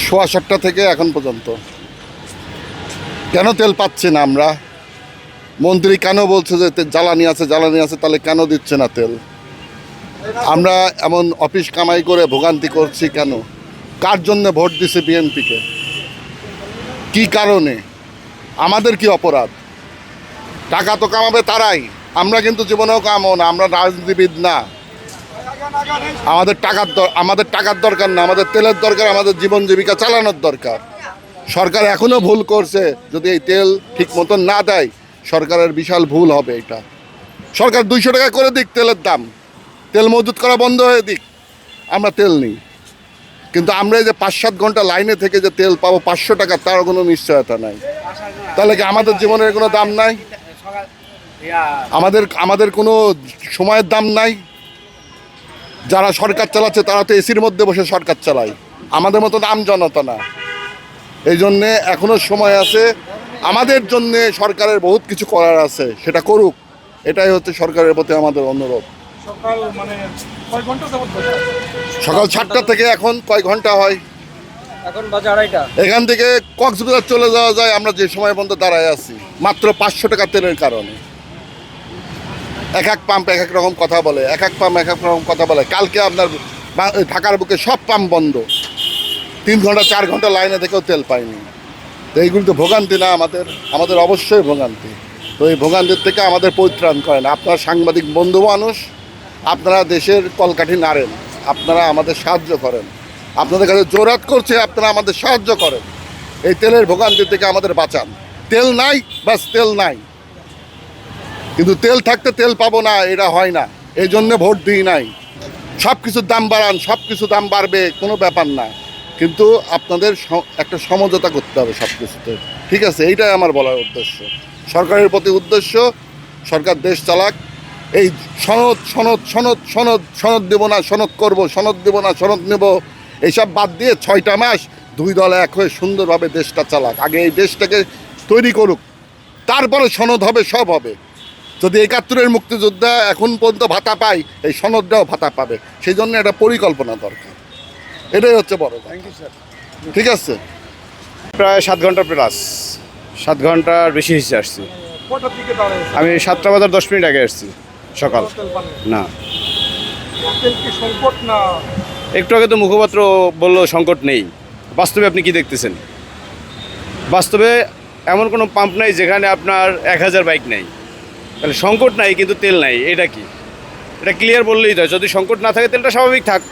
সোয়া 7টা থেকে এখন পর্যন্ত। কেন তেল পাচ্ছি না আমরা? মন্ত্রী কেন বলছে যে জ্বালানি আছে, জ্বালানি আছে, তাহলে কেন দিচ্ছে না তেল? আমরা এমন অফিস কামাই করে ভোগান্তি করছি কেন? কার জন্য ভোট দিছে বিএনপিকে? কি কারণে? আমাদের কি অপরাধ? টাকা তো কামাবে তারাই, আমরা কিন্তু জীবনেও কামাবো না। আমরা রাজনীতিবিদ না। আমাদের টাকার দরকার না, আমাদের তেলের দরকার, আমাদের জীবন জীবিকা চালানোর দরকার। সরকার এখনো ভুল করছে। যদি এই তেল ঠিক মতন না দেয়, সরকারের বিশাল ভুল হবে। এটা সরকার 200 টাকা করে দিক তেলের দাম, তেল মজুত করা বন্ধ হয়ে দিক, আমরা তেল নিই। কিন্তু আমরা এই যে 5-7 ঘন্টা লাইনে থেকে যে তেল পাবো 500 টাকা, তার কোনো নিশ্চয়তা নাই। তাহলে কি আমাদের জীবনের কোনো দাম নাই? আমাদের কোনো সময়ের দাম নাই? যারা সরকার চালাচ্ছে তারা তো এসির মধ্যে বসে সরকার চালায়, আমাদের মতো আম জনতা না। এই জন্যে এখনো সময় আছে। আমাদের জন্যে সরকারের বহুত কিছু করার আছে, সেটা করুক। এটাই হচ্ছে সরকারের প্রতি আমাদের অনুরোধ। সকাল 7টা থেকে এখন কয় ঘন্টা হয়? এখন বাজে 2:30টা। এখান থেকে কক্সবাজার চলে যাওয়া যায় আমরা যে সময় পর্যন্ত দাঁড়ায় আছি, মাত্র 500 টাকা তেলের কারণে। এক এক পাম্প এক এক রকম কথা বলে, এক এক পাম্প এক এক রকম কথা বলে। কালকে আপনার ঢাকার বুকে সব পাম্প বন্ধ, 3 ঘন্টা 4 ঘন্টা লাইনে থেকেও তেল পাইনি। তো এইগুলো তো ভোগান্তি না? আমাদের অবশ্যই ভোগান্তি। তো এই ভোগান্তির থেকে আমাদের পরিত্রাণ করেন। আপনারা সাংবাদিক বন্ধু মানুষ, আপনারা দেশের কলকাঠি নাড়েন, আপনারা আমাদের সাহায্য করেন। আপনাদের কাছে জোরাত করছে, আপনারা আমাদের সাহায্য করেন। এই তেলের ভোগান্তি থেকে আমাদের বাঁচান। তেল নাই, বাস তেল নাই। কিন্তু তেল থাকতে তেল পাবো না, এটা হয় না। এই জন্য ভোট দিই নাই। সব কিছুর দাম বাড়ান, সব কিছু দাম বাড়বে, কোনো ব্যাপার না। কিন্তু আপনাদের একটা সমঝোতা করতে হবে সব কিছুতে, ঠিক আছে? এইটাই আমার বলার উদ্দেশ্য। সরকারের প্রতি উদ্দেশ্য, সরকার দেশ চালাক। এই সনদ সনদ সনদ সনদ সনদ দেব না, সনদ করব, সনদ দেব না, সনদ নেব, এইসব বাদ দিয়ে 6টা মাস 2 দল এক হয়ে সুন্দরভাবে দেশটা চালাক। আগে এই দেশটাকে তৈরি করুক, তারপরে সনদ হবে, সব হবে। যদি 71-এর মুক্তিযোদ্ধা এখন পর্যন্ত ভাতা পায়, এই সনদটাও ভাতা পাবে। সেই জন্য একটা পরিকল্পনা দরকার। এটাই হচ্ছে বড় কথা। ঠিক আছে। প্রায় 7 ঘন্টা প্লাস, 7 ঘন্টার বেশি হিসেবে আসছি। আমি 7টা বাজার 10 মিনিট আগে আসছি সকাল। না, একটু আগে তো মুখপাত্র বললো সংকট নেই। বাস্তবে আপনি কি দেখতেছেন? বাস্তবে এমন কোনো পাম্প নাই যেখানে আপনার 1000 বাইক নেই। তাহলে সংকট নাই কিন্তু তেল নাই, এটা কি? এটা ক্লিয়ার বললেই তো। যদি সংকট না থাকে তেলটা স্বাভাবিক থাক।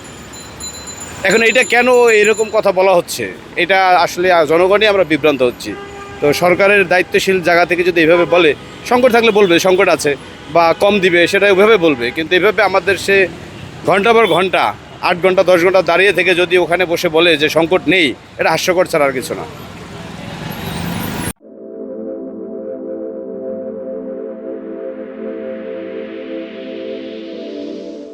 এখন এটা কেন এরকম কথা বলা হচ্ছে, এটা আসলে জনগণই আমরা বিভ্রান্ত হচ্ছি। তো সরকারের দায়িত্বশীল জায়গা থেকে যদি এভাবে বলে, সংকট থাকলে বলবে সংকট আছে, বা কম দিবে, সেটা ওইভাবে বলবে। কিন্তু এভাবে আমাদের সে ঘন্টার পর ঘন্টা 8 ঘন্টা 10 ঘন্টা দাঁড়িয়ে থেকে যদি ওখানে বসে বলে যে সংকট নেই, এটা হাস্যকর ছাড়া আর কিছু না।